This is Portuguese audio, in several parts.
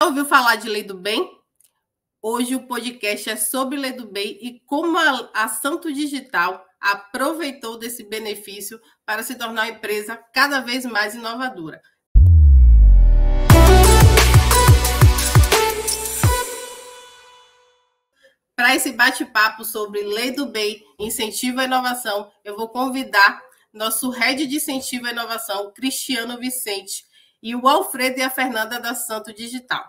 ouviu falar de Lei do Bem? Hoje o podcast é sobre Lei do Bem e como a Santo Digital aproveitou desse benefício para se tornar uma empresa cada vez mais inovadora. Para esse bate-papo sobre Lei do Bem, incentivo à inovação, eu vou convidar nosso head de incentivo à inovação, Cristiano Vicente, e o Alfredo e a Fernanda da Santo Digital.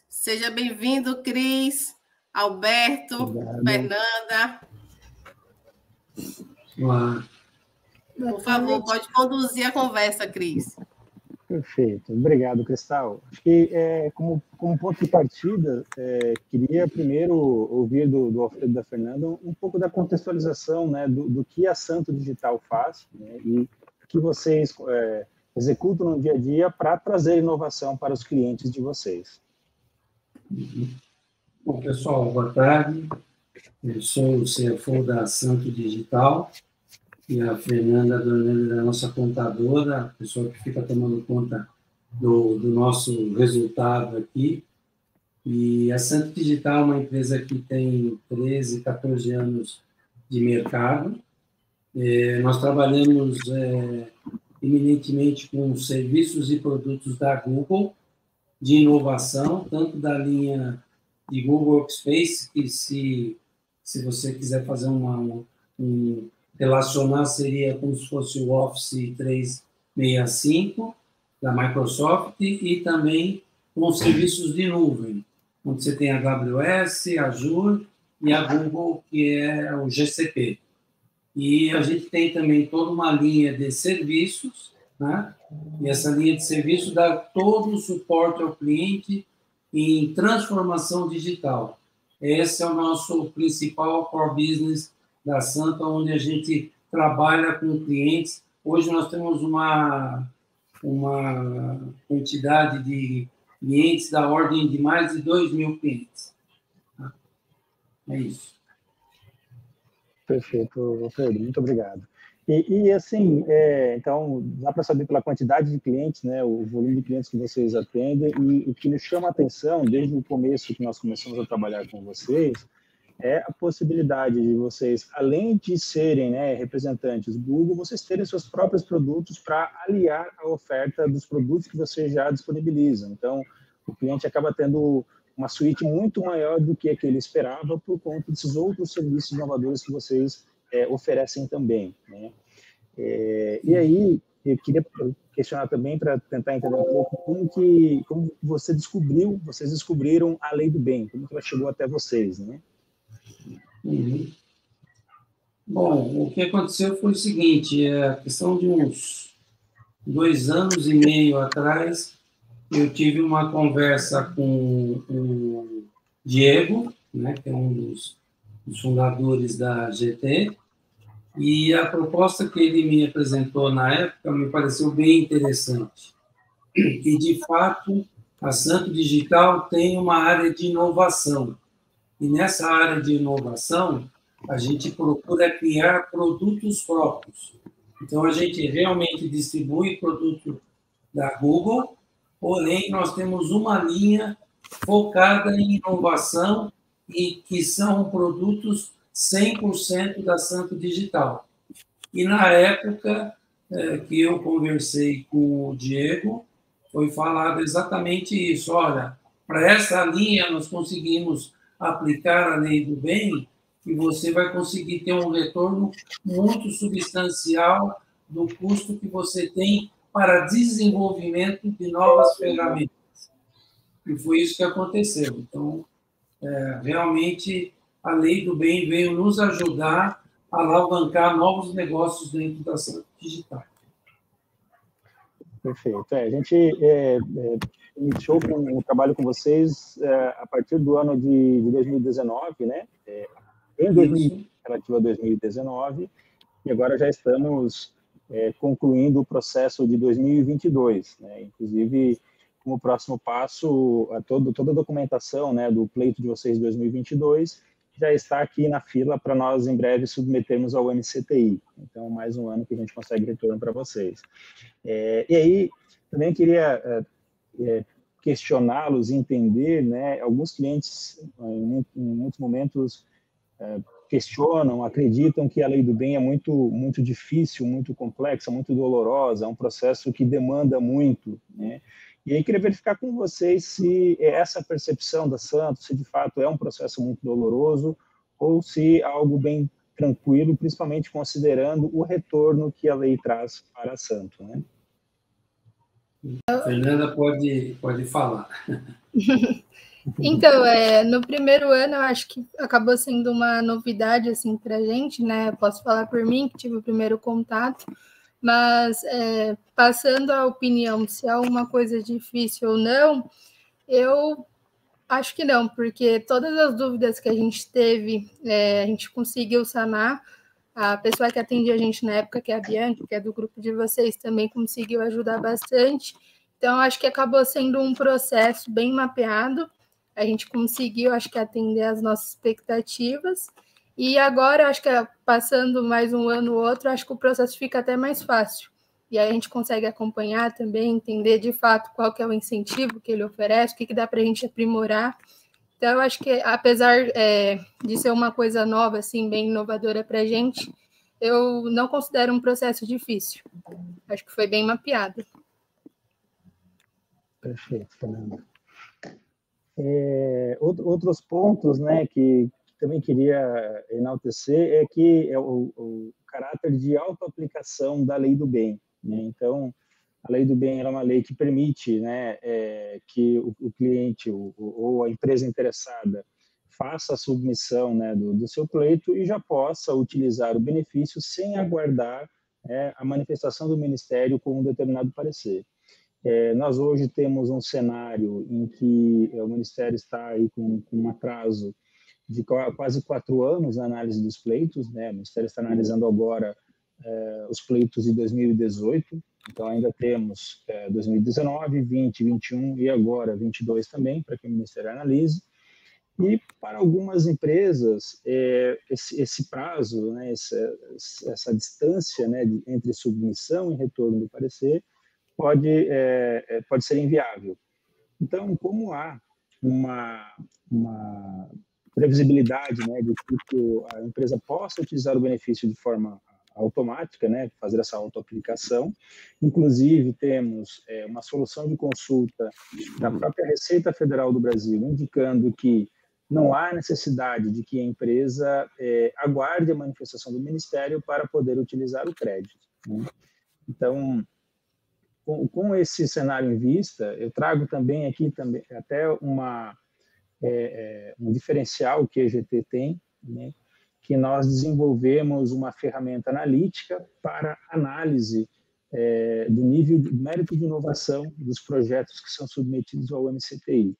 Seja bem-vindo, Cris, Alberto, obrigado. Fernanda. Olá. Por favor, pode conduzir a conversa, Cris. Perfeito. Obrigado, Cristal. Acho que, como ponto de partida, queria primeiro ouvir do Alfredo e da Fernanda um pouco da contextualização, né, do que a Santo Digital faz, né, e o que vocês executam no dia a dia para trazer inovação para os clientes de vocês. Bom, pessoal, boa tarde. Eu sou o CFO da Santo Digital e a Fernanda Dornelli é a nossa contadora, a pessoa que fica tomando conta do nosso resultado aqui. E a Santo Digital é uma empresa que tem 13, 14 anos de mercado. Nós trabalhamos eminentemente com serviços e produtos da Google, de inovação, tanto da linha de Google Workspace, que se você quiser fazer relacionar, seria como se fosse o Office 365 da Microsoft, e também com serviços de nuvem, onde você tem a AWS, Azure e a Google, que é o GCP. E a gente tem também toda uma linha de serviços, né? E essa linha de serviços dá todo o suporte ao cliente em transformação digital. Esse é o nosso principal core business da Santa, onde a gente trabalha com clientes. Hoje nós temos uma quantidade de clientes da ordem de mais de 2.000 clientes. É isso. Perfeito, Alfredo. Muito obrigado. E assim, então, dá para saber pela quantidade de clientes, né, o volume de clientes que vocês atendem, e o que nos chama a atenção, desde o começo que nós começamos a trabalhar com vocês, é a possibilidade de vocês, além de serem, né, representantes do Google, vocês terem seus próprios produtos para aliar a oferta dos produtos que vocês já disponibilizam. Então, o cliente acaba tendo uma suíte muito maior do que ele esperava por conta desses outros serviços inovadores que vocês oferecem também, né? E aí, eu queria questionar também, para tentar entender um pouco como vocês descobriram a Lei do Bem, como que ela chegou até vocês, né? Uhum. Bom, o que aconteceu foi o seguinte, a questão de uns 2 anos e meio atrás, eu tive uma conversa com o Diego, né, que é um dos fundadores da GT, e a proposta que ele me apresentou na época me pareceu bem interessante. E, de fato, a Santo Digital tem uma área de inovação. E nessa área de inovação, a gente procura criar produtos próprios. Então, a gente realmente distribui produto da Google, porém, nós temos uma linha focada em inovação e que são produtos 100% da Santo Digital. E, na época que eu conversei com o Diego, foi falado exatamente isso. Olha, para essa linha, nós conseguimos aplicar a Lei do Bem e você vai conseguir ter um retorno muito substancial do custo que você tem para desenvolvimento de novas ferramentas. E foi isso que aconteceu. Então, realmente, a Lei do Bem veio nos ajudar a alavancar novos negócios dentro da Santo Digital. Perfeito. A gente iniciou o trabalho com vocês a partir do ano de 2019, né? Relativo a 2019, e agora já estamos concluindo o processo de 2022, né? Inclusive, como próximo passo, toda a documentação, né, do pleito de vocês de 2022 já está aqui na fila para nós, em breve, submetermos ao MCTI. Então, mais um ano que a gente consegue retorno para vocês. E aí, também queria questioná-los, entender, né? Alguns clientes, em muitos momentos, questionam, acreditam que a lei do bem é muito difícil, muito complexa, muito dolorosa, é um processo que demanda muito, né? E aí queria verificar com vocês se essa percepção da Santos, se de fato é um processo muito doloroso ou se é algo bem tranquilo, principalmente considerando o retorno que a lei traz para a Santos, né? A Fernanda pode falar. Então, no primeiro ano, eu acho que acabou sendo uma novidade assim, para a gente, né? Eu posso falar por mim, que tive o primeiro contato, mas passando a opinião se é uma coisa difícil ou não, eu acho que não, porque todas as dúvidas que a gente teve, a gente conseguiu sanar. A pessoa que atendia a gente na época, que é a Bianca, que é do grupo de vocês, também conseguiu ajudar bastante. Então, acho que acabou sendo um processo bem mapeado. A gente conseguiu, acho que, atender as nossas expectativas. E agora, acho que passando mais um ano ou outro, acho que o processo fica até mais fácil. E aí a gente consegue acompanhar também, entender de fato qual que é o incentivo que ele oferece, o que dá para a gente aprimorar. Então, eu acho que, apesar de ser uma coisa nova, assim, bem inovadora para a gente, eu não considero um processo difícil. Acho que foi bem mapeado. Perfeito, Fernanda. Outros pontos, né, que também queria enaltecer é que é o caráter de autoaplicação da lei do bem, né? Então, a lei do bem é uma lei que permite, né, que o cliente ou a empresa interessada faça a submissão, né, do seu pleito e já possa utilizar o benefício sem aguardar a manifestação do Ministério com um determinado parecer. Nós hoje temos um cenário em que o Ministério está aí com um atraso de quase 4 anos na análise dos pleitos, né? O Ministério está analisando agora os pleitos de 2018, então ainda temos 2019, 20, 21 e agora 22 também, para que o Ministério analise. E para algumas empresas, esse prazo, né, essa distância, né, entre submissão e retorno do parecer, pode ser inviável. Então, como há uma previsibilidade, né, de que a empresa possa utilizar o benefício de forma automática, né, fazer essa autoaplicação, inclusive temos uma solução de consulta da própria Receita Federal do Brasil, indicando que não há necessidade de que a empresa aguarde a manifestação do Ministério para poder utilizar o crédito, né? Então, com esse cenário em vista, eu trago também aqui até um diferencial que a EGT tem, né, que nós desenvolvemos uma ferramenta analítica para análise do nível de mérito de inovação dos projetos que são submetidos ao MCTI.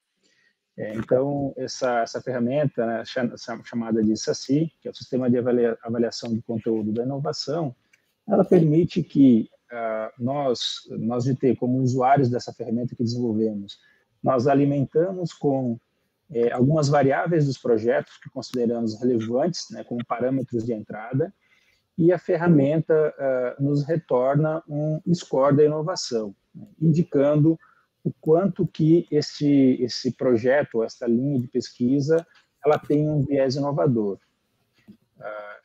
Então, essa ferramenta, né, chamada de SACI, que é o Sistema de Avaliação de Conteúdo da Inovação, ela permite que nós de ter como usuários dessa ferramenta que desenvolvemos, nós alimentamos com algumas variáveis dos projetos que consideramos relevantes, né, como parâmetros de entrada, e a ferramenta nos retorna um score da inovação, né, indicando o quanto que esse projeto, essa linha de pesquisa, ela tem um viés inovador.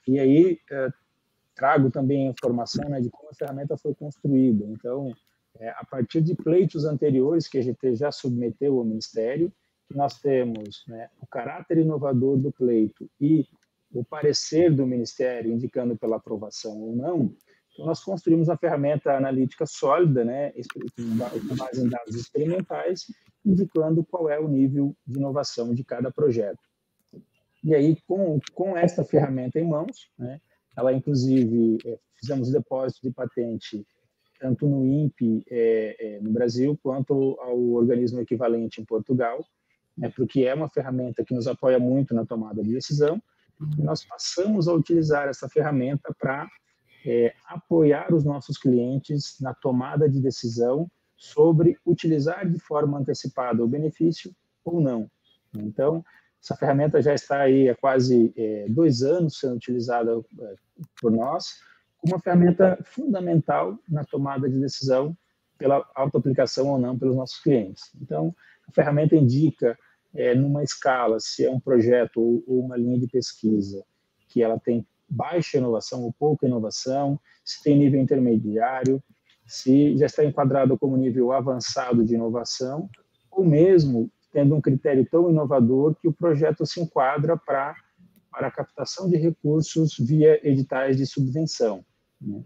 E aí trago também a informação, né, de como a ferramenta foi construída. Então, a partir de pleitos anteriores que a GT já submeteu ao Ministério, nós temos, né, o caráter inovador do pleito e o parecer do Ministério indicando pela aprovação ou não, então nós construímos uma ferramenta analítica sólida, né, com base em dados experimentais, indicando qual é o nível de inovação de cada projeto. E aí, com essa ferramenta em mãos, né, ela, inclusive, fizemos depósito de patente tanto no INPE no Brasil, quanto ao organismo equivalente em Portugal, porque é uma ferramenta que nos apoia muito na tomada de decisão, e nós passamos a utilizar essa ferramenta para apoiar os nossos clientes na tomada de decisão sobre utilizar de forma antecipada o benefício ou não. Então, Essa ferramenta já está aí há quase 2 anos sendo utilizada por nós, uma ferramenta fundamental na tomada de decisão pela autoaplicação ou não pelos nossos clientes. Então, a ferramenta indica, numa escala, se é um projeto ou uma linha de pesquisa, que ela tem baixa inovação ou pouca inovação, se tem nível intermediário, se já está enquadrado como nível avançado de inovação, ou mesmo tendo um critério tão inovador que o projeto se enquadra para a captação de recursos via editais de subvenção, né?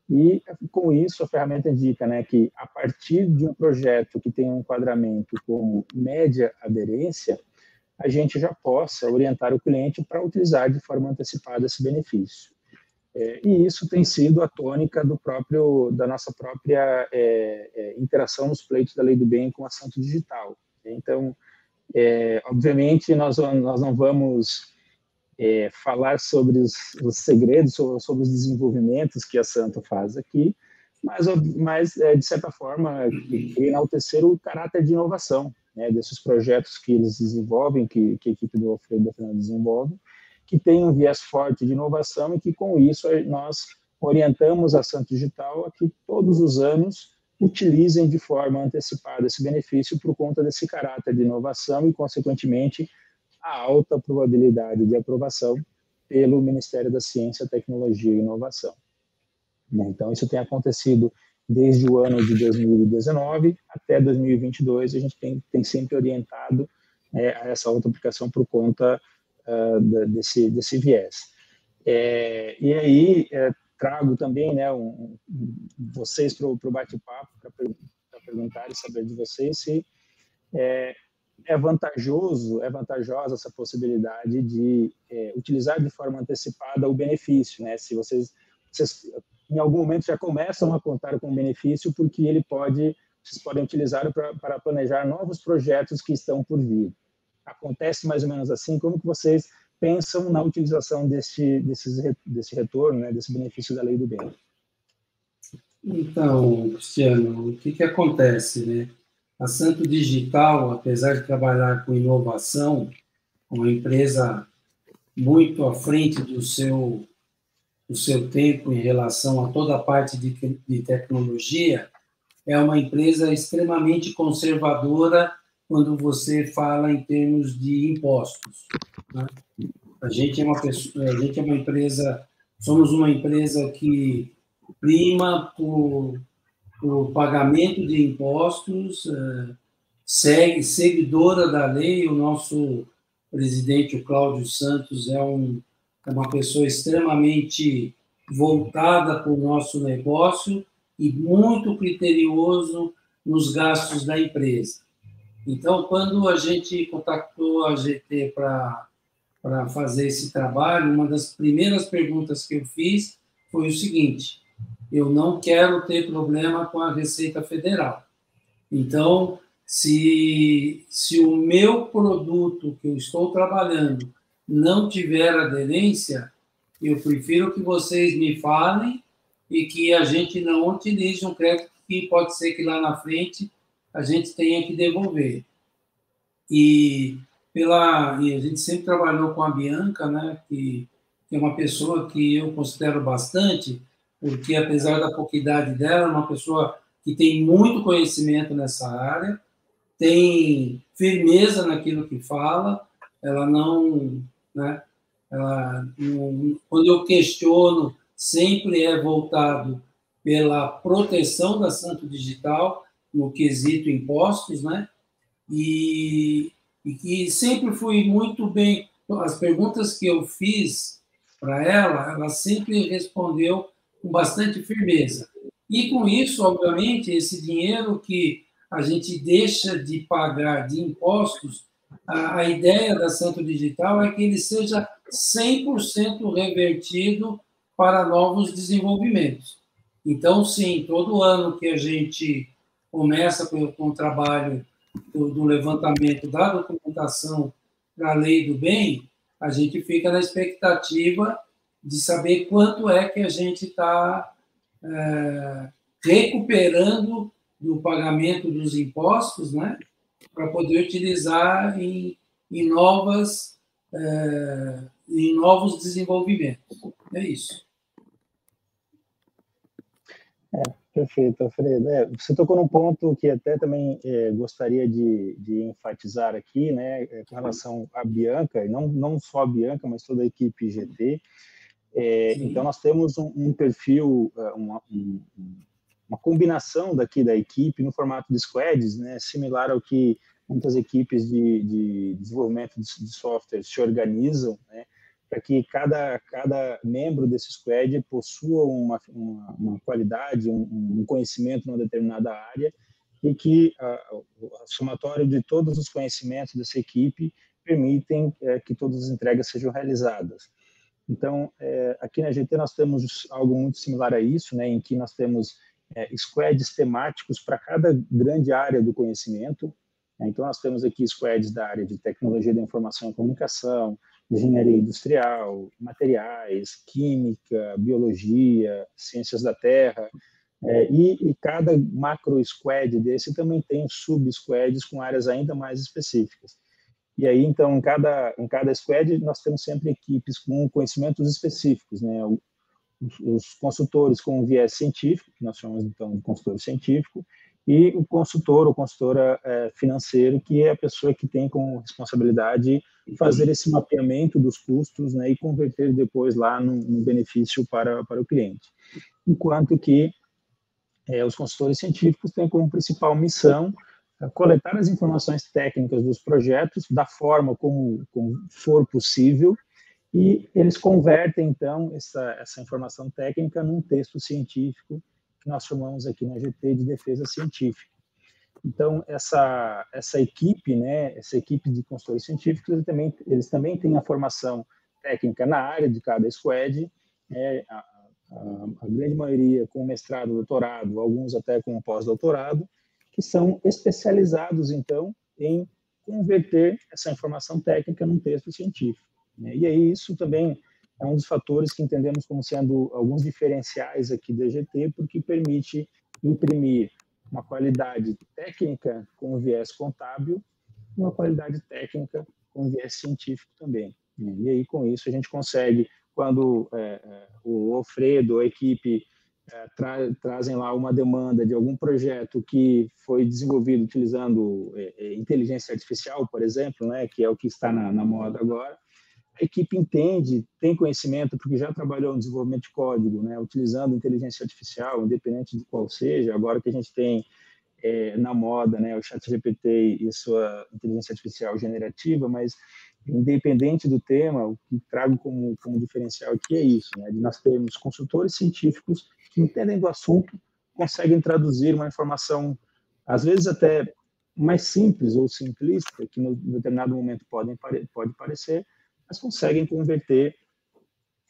E, com isso, a ferramenta indica, né, que, a partir de um projeto que tem um enquadramento como média aderência, a gente já possa orientar o cliente para utilizar de forma antecipada esse benefício. E isso tem sido a tônica da nossa própria interação nos pleitos da Lei do Bem com a Santo Digital. Então, obviamente, nós não vamos falar sobre os segredos, sobre os desenvolvimentos que a Santo faz aqui, mas de certa forma, enaltecer o caráter de inovação, né, desses projetos que eles desenvolvem, que a equipe do Alfredo e da Fernanda desenvolve, que tem um viés forte de inovação e que, com isso, nós orientamos a Santo Digital a que todos os anos utilizem de forma antecipada esse benefício por conta desse caráter de inovação e, consequentemente, a alta probabilidade de aprovação pelo Ministério da Ciência, Tecnologia e Inovação. Então, isso tem acontecido desde o ano de 2019 até 2022, a gente tem sempre orientado a essa autoaplicação por conta desse viés. E aí, trago também, né, vocês para o bate-papo, para perguntar e saber de vocês se é vantajosa essa possibilidade de utilizar de forma antecipada o benefício, né? Se vocês em algum momento já começam a contar com o benefício, porque vocês podem utilizar para planejar novos projetos que estão por vir. Acontece mais ou menos assim? Como que vocês pensam na utilização desse retorno, né, desse benefício da Lei do Bem? Então, Cristiano, o que acontece, né? A Santo Digital, apesar de trabalhar com inovação, uma empresa muito à frente do seu tempo em relação a toda a parte de tecnologia, é uma empresa extremamente conservadora quando você fala em termos de impostos, né? A gente é uma empresa, somos uma empresa que prima por pagamento de impostos, seguidora da lei. O nosso presidente, o Cláudio Santos, é uma pessoa extremamente voltada para o nosso negócio e muito criterioso nos gastos da empresa. Então, quando a gente contactou a GT para fazer esse trabalho, uma das primeiras perguntas que eu fiz foi o seguinte: eu não quero ter problema com a Receita Federal. Então, se o meu produto que eu estou trabalhando não tiver aderência, eu prefiro que vocês me falem e que a gente não utilize um crédito que pode ser que lá na frente a gente tenha que devolver. E a gente sempre trabalhou com a Bianca, né, que é uma pessoa que eu considero bastante, porque, apesar da pouca idade dela, é uma pessoa que tem muito conhecimento nessa área, tem firmeza naquilo que fala, ela não, né, quando eu questiono, sempre é voltado pela proteção da Santo Digital no quesito impostos, né? E que sempre fui muito bem. As perguntas que eu fiz para ela sempre respondeu com bastante firmeza. E, com isso, obviamente, esse dinheiro que a gente deixa de pagar de impostos, a ideia da Santo Digital é que ele seja 100% revertido para novos desenvolvimentos. Então, sim, todo ano que a gente começa com o trabalho do levantamento da documentação para a Lei do Bem, a gente fica na expectativa de saber quanto é que a gente está recuperando do pagamento dos impostos, né, para poder utilizar em em novos desenvolvimentos. É isso. Perfeito, Alfredo. Você tocou num ponto que até também gostaria de enfatizar aqui, né, com relação à Bianca, e não só a Bianca, mas toda a equipe GT. Então, nós temos um perfil, uma combinação daqui da equipe no formato de squads, né, similar ao que muitas equipes de desenvolvimento de software se organizam, né, para que cada membro desse squad possua uma qualidade, um conhecimento numa determinada área, e que o somatório de todos os conhecimentos dessa equipe permitem que todas as entregas sejam realizadas. Então, aqui na GT nós temos algo muito similar a isso, né, em que nós temos squads temáticos para cada grande área do conhecimento. Então, nós temos aqui squads da área de tecnologia da informação e comunicação, engenharia industrial, materiais, química, biologia, ciências da terra, e cada macro squad desse também tem sub-squads com áreas ainda mais específicas. E aí, então, em cada squad, nós temos sempre equipes com conhecimentos específicos, né? Os consultores com viés científico, que nós chamamos, então, de consultor científico, e o consultor ou consultora financeiro, que é a pessoa que tem como responsabilidade fazer esse mapeamento dos custos, né, e converter depois lá no benefício para o cliente. Enquanto que os consultores científicos têm como principal missão coletar as informações técnicas dos projetos da forma como for possível, e eles convertem, então, essa informação técnica num texto científico que nós chamamos aqui na GT de defesa científica. Então, essa equipe, né, essa equipe de consultores científicos, eles também têm a formação técnica na área de cada squad, a grande maioria com mestrado, doutorado, alguns até com pós-doutorado, que são especializados, então, em converter essa informação técnica num texto científico. E aí isso também é um dos fatores que entendemos como sendo alguns diferenciais aqui da GT, porque permite imprimir uma qualidade técnica com viés contábil e uma qualidade técnica com viés científico também. E aí, com isso, a gente consegue, quando o Alfredo, a equipe, trazem lá uma demanda de algum projeto que foi desenvolvido utilizando inteligência artificial, por exemplo, né, que é o que está na moda agora, a equipe entende, tem conhecimento, porque já trabalhou no desenvolvimento de código, né, utilizando inteligência artificial, independente de qual seja. Agora que a gente tem na moda, né, o ChatGPT e sua inteligência artificial generativa, mas independente do tema, o que trago como diferencial aqui é isso, né, de nós termos consultores científicos que entendem do assunto, conseguem traduzir uma informação, às vezes até mais simples ou simplista, que no determinado momento pode parecer, mas conseguem converter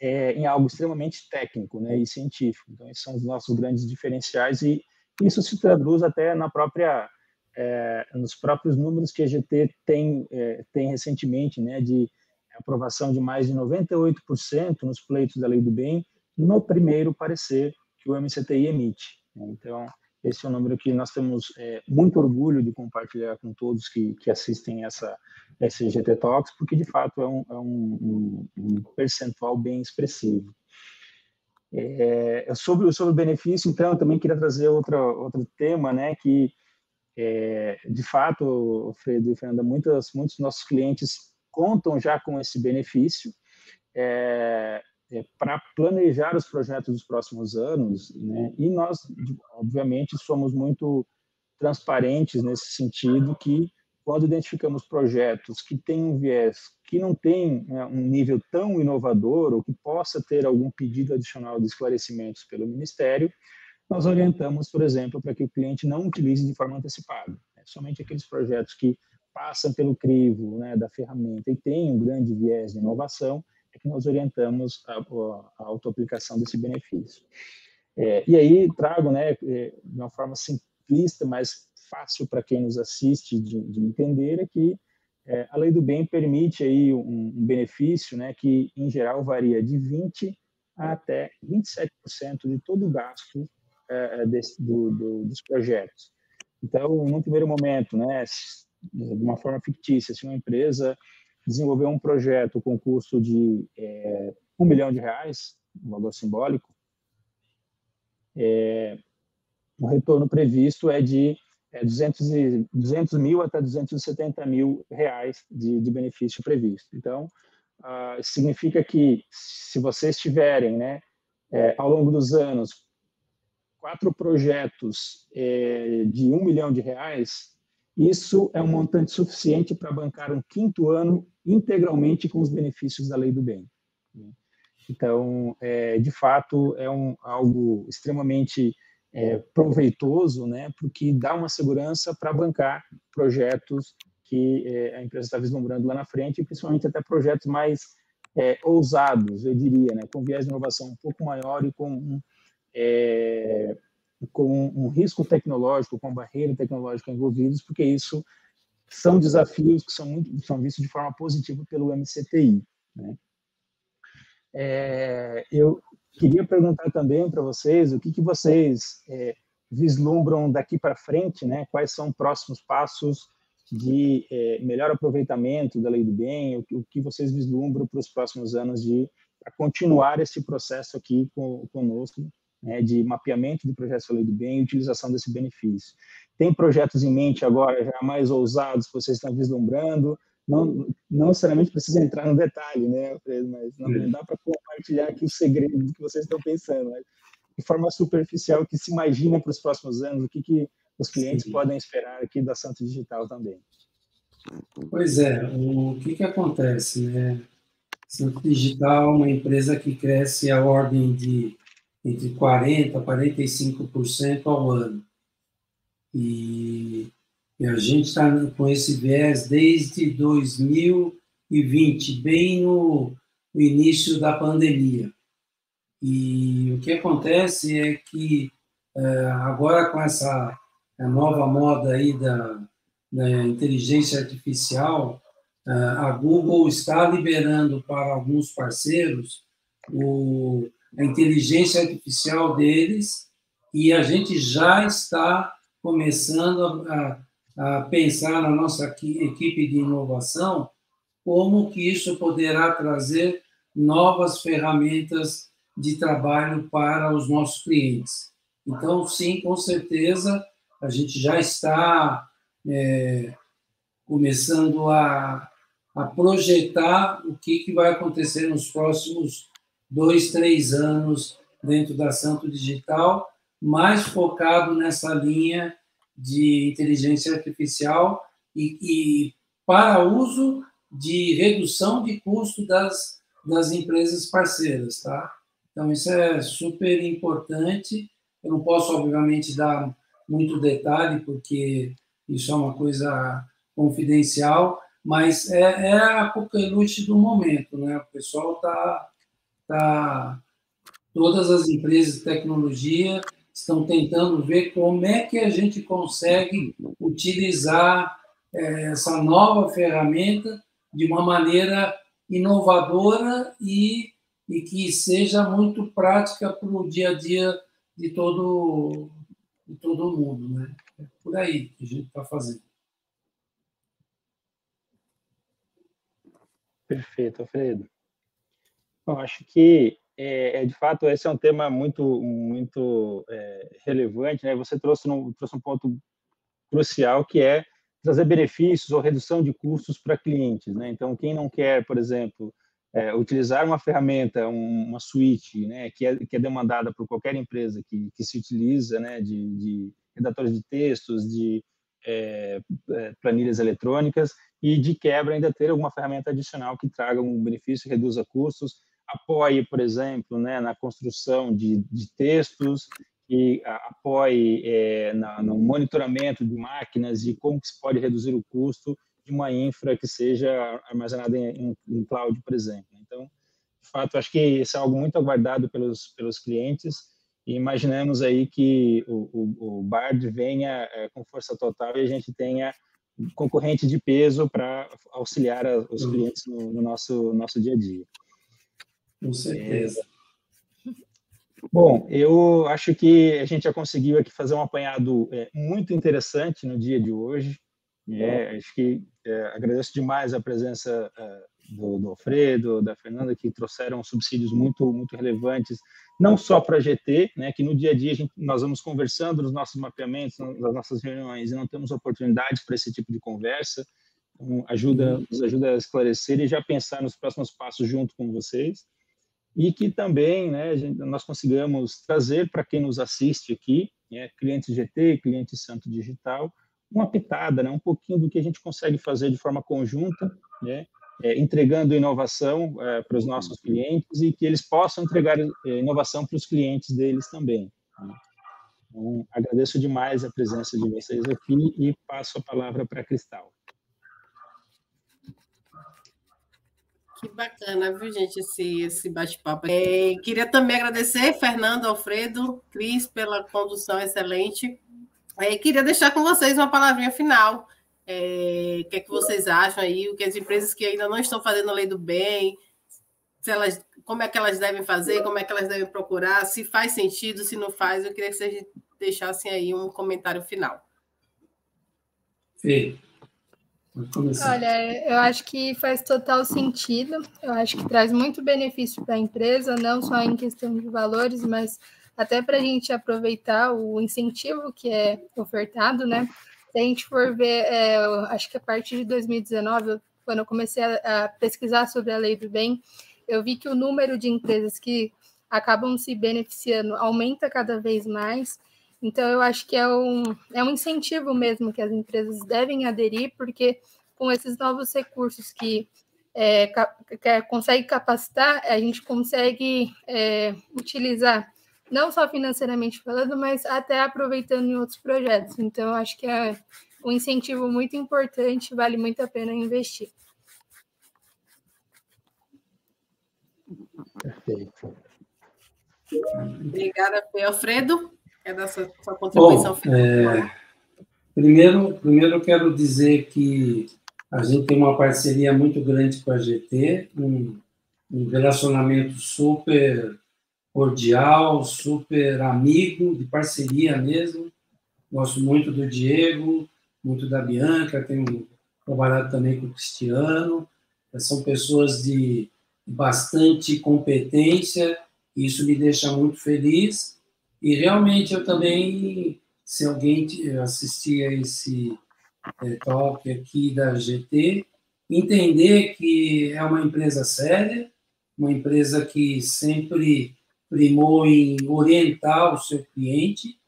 em algo extremamente técnico, né, e científico. Então, esses são os nossos grandes diferenciais, e isso se traduz até nos próprios números que a GT tem recentemente, né, de aprovação de mais de 98% nos pleitos da Lei do Bem, no primeiro parecer que o MCTI emite. Então, esse é um número que nós temos muito orgulho de compartilhar com todos que assistem esse GT Talks, porque, de fato, é um percentual bem expressivo. Sobre o benefício, então, eu também queria trazer outro tema, né, que, de fato, Fredo e Fernanda, muitos dos nossos clientes contam já com esse benefício para planejar os projetos dos próximos anos, né, e nós, obviamente, somos muito transparentes nesse sentido, que quando identificamos projetos que têm um viés que não tem, né, um nível tão inovador ou que possa ter algum pedido adicional de esclarecimentos pelo Ministério, nós orientamos, por exemplo, para que o cliente não utilize de forma antecipada. Somente aqueles projetos que passam pelo crivo, né, da ferramenta e têm um grande viés de inovação, é que nós orientamos a autoaplicação desse benefício. E aí trago, né, de uma forma simplista, mas fácil para quem nos assiste de entender, é que a Lei do Bem permite aí um benefício, né, que, em geral, varia de 20% até 27% de todo o gasto dos projetos. Então, no primeiro momento, né, de uma forma fictícia, se uma empresa desenvolver um projeto com custo de R$1 milhão, um valor simbólico, o retorno previsto é de 200 mil até 270 mil reais de benefício previsto. Então, significa que, se vocês tiverem, né, ao longo dos anos, 4 projetos de R$1 milhão, isso é um montante suficiente para bancar um 5º ano integralmente com os benefícios da Lei do Bem. Então, de fato, é algo extremamente proveitoso, né, porque dá uma segurança para bancar projetos que a empresa está vislumbrando lá na frente, e principalmente até projetos mais ousados, eu diria, né, com viés de inovação um pouco maior e com um risco tecnológico, com barreira tecnológica envolvidos, porque isso são desafios que são vistos de forma positiva pelo MCTI, né? Eu queria perguntar também para vocês o que vocês vislumbram daqui para frente, né? Quais são os próximos passos de melhor aproveitamento da Lei do Bem, o que vocês vislumbram para os próximos anos para continuar esse processo aqui conosco, né, de mapeamento de projetos da Lei do Bem e utilização desse benefício. Tem projetos em mente agora já mais ousados que vocês estão vislumbrando? Não necessariamente precisa entrar no detalhe, né, Alfredo, mas não dá para compartilhar aqui o segredo do que vocês estão pensando, mas de forma superficial, o que se imagina para os próximos anos, o que os clientes podem esperar aqui da Santo Digital também. Pois é, o que acontece, né? Santo Digital é uma empresa que cresce a ordem de entre 40% a 45% ao ano. E a gente está com esse viés desde 2020, bem no início da pandemia. E o que acontece é que agora com essa nova moda aí da inteligência artificial, a Google está liberando para alguns parceiros a inteligência artificial deles, e a gente já está começando a pensar na nossa equipe de inovação como que isso poderá trazer novas ferramentas de trabalho para os nossos clientes. Então, sim, com certeza, a gente já está começando a projetar o que vai acontecer nos próximos 2, 3 anos dentro da Santo Digital, mais focado nessa linha de inteligência artificial e para uso de redução de custo das empresas parceiras, tá? Então, isso é super importante. Eu não posso, obviamente, dar muito detalhe, porque isso é uma coisa confidencial, mas é a coqueluche do momento, né? O pessoal todas as empresas de tecnologia estão tentando ver como é que a gente consegue utilizar essa nova ferramenta de uma maneira inovadora e que seja muito prática para o dia a dia de todo mundo, né? É por aí que a gente está fazendo. Perfeito, Alfredo. Bom, acho que, de fato, esse é um tema muito relevante, né? Você trouxe um ponto crucial, que é trazer benefícios ou redução de custos para clientes, né? Então, quem não quer, por exemplo, utilizar uma ferramenta, uma suíte, né, que é demandada por qualquer empresa que se utiliza, né, de redatores de textos, de planilhas eletrônicas, e de quebra ainda ter alguma ferramenta adicional que traga um benefício, reduza custos, apoie, por exemplo, né, na construção de textos, e apoie no monitoramento de máquinas e como que se pode reduzir o custo de uma infra que seja armazenada em cloud, por exemplo. Então, de fato, acho que isso é algo muito aguardado pelos clientes, e imaginamos aí que o Bard venha com força total e a gente tenha concorrente de peso para auxiliar os clientes no nosso dia a dia. Com certeza. Bom, eu acho que a gente já conseguiu aqui fazer um apanhado muito interessante no dia de hoje. Acho que agradeço demais a presença do Alfredo, da Fernanda, que trouxeram subsídios muito, muito relevantes, não só para a GT, né, que no dia a dia nós vamos conversando nos nossos mapeamentos, nas nossas reuniões, e não temos oportunidades para esse tipo de conversa, então nos ajuda a esclarecer e já pensar nos próximos passos junto com vocês, e que também, né, nós consigamos trazer para quem nos assiste aqui, clientes GT, clientes Santo Digital, uma pitada, né, um pouquinho do que a gente consegue fazer de forma conjunta, né, entregando inovação para os nossos clientes e que eles possam entregar inovação para os clientes deles também. Né? Então, agradeço demais a presença de vocês aqui e passo a palavra para a Cristal. Que bacana, viu, gente, esse bate-papo. Queria também agradecer, Fernando, Alfredo, Cris, pela condução excelente. Queria deixar com vocês uma palavrinha final. O que é que vocês acham aí? O que as empresas que ainda não estão fazendo a lei do bem, como é que elas devem fazer, como é que elas devem procurar, se faz sentido, se não faz. Eu queria que vocês deixassem aí um comentário final. Fê. Olha, eu acho que faz total sentido, eu acho que traz muito benefício para a empresa, não só em questão de valores, mas até para a gente aproveitar o incentivo que é ofertado, né? Se a gente for ver, acho que a partir de 2019, quando eu comecei a pesquisar sobre a lei do bem, eu vi que o número de empresas que acabam se beneficiando aumenta cada vez mais. Então, eu acho que é um incentivo mesmo que as empresas devem aderir, porque com esses novos recursos que consegue capacitar, a gente consegue utilizar, não só financeiramente falando, mas até aproveitando em outros projetos. Então, eu acho que é um incentivo muito importante, vale muito a pena investir. Perfeito. Obrigada, Alfredo. Quer dar sua contribuição final? Primeiro eu quero dizer que a gente tem uma parceria muito grande com a GT, um relacionamento super cordial, super amigo, de parceria mesmo. Gosto muito do Diego, muito da Bianca, tenho trabalhado também com o Cristiano. São pessoas de bastante competência, e isso me deixa muito feliz. E realmente eu também, se alguém assistir a esse talk aqui da GT, entender que é uma empresa séria, uma empresa que sempre primou em orientar o seu cliente.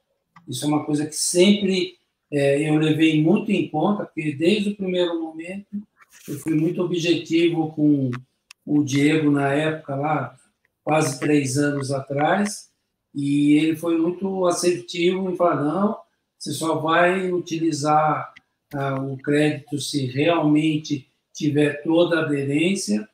Isso é uma coisa que sempre eu levei muito em conta, porque desde o primeiro momento eu fui muito objetivo com o Diego na época lá, quase 3 anos atrás, e ele foi muito assertivo em falar, não, você só vai utilizar o crédito se realmente tiver toda a aderência.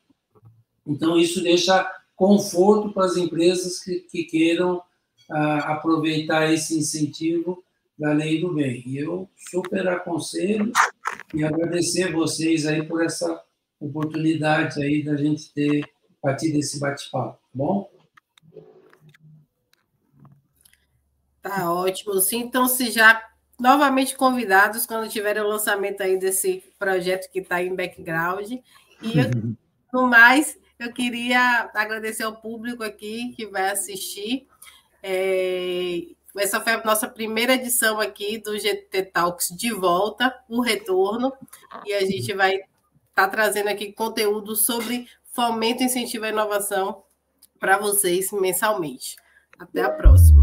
Então, isso deixa conforto para as empresas que queiram aproveitar esse incentivo da Lei do Bem. E eu super aconselho e agradecer vocês aí por essa oportunidade aí da gente ter partido desse bate-papo, tá bom? Tá ótimo. Sintam-se já novamente convidados quando tiverem o lançamento aí desse projeto que está em background. E, no mais, eu queria agradecer ao público aqui que vai assistir. Essa foi a nossa primeira edição aqui do GT Talks de volta, o retorno, e a gente vai estar trazendo aqui conteúdo sobre fomento e incentivo à inovação para vocês mensalmente. Até a próxima.